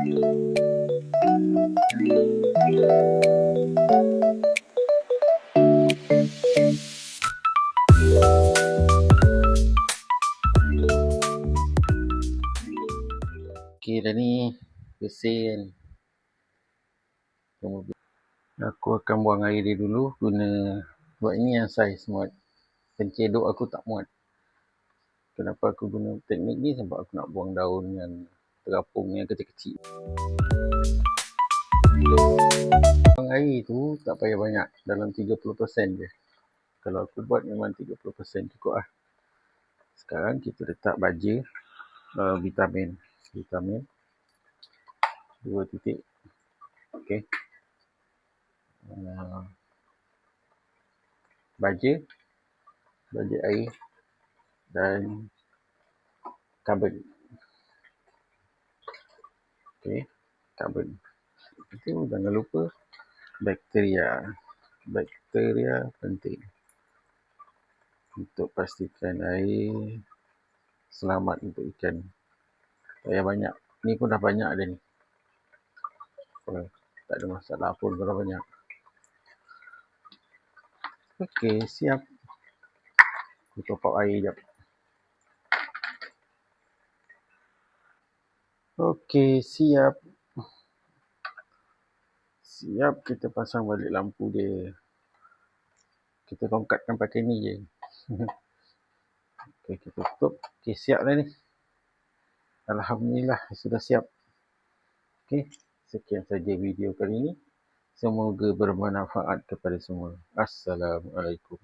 Okey, dah ni bersih kan. Aku akan buang air dia dulu sebab ini yang saiz muat. Pencedok aku tak muat. Kenapa aku guna teknik ni? Sebab aku nak buang daun yang terapung yang kecil-kecil. Buang air tu tak payah banyak, dalam 30% je. Kalau aku buat memang 30% cukup lah. Sekarang kita letak baja vitamin 2 titik. Okey. Baja air dan karbon. Okey, karbon. Itu jangan lupa bakteria penting untuk pastikan air selamat untuk ikan. Tak payah banyak, ni pun dah banyak dah ni. Tak ada masalah pun kalau banyak. Okey, siap. Aku top up air jap. Okey, siap. Kita pasang balik lampu dia. Kita tongkatkan pakai ni je. Okey, kita tutup. Okey, siap dah ni. Alhamdulillah, sudah siap. Okey, sekian saja video kali ini. Semoga bermanfaat kepada semua. Assalamualaikum.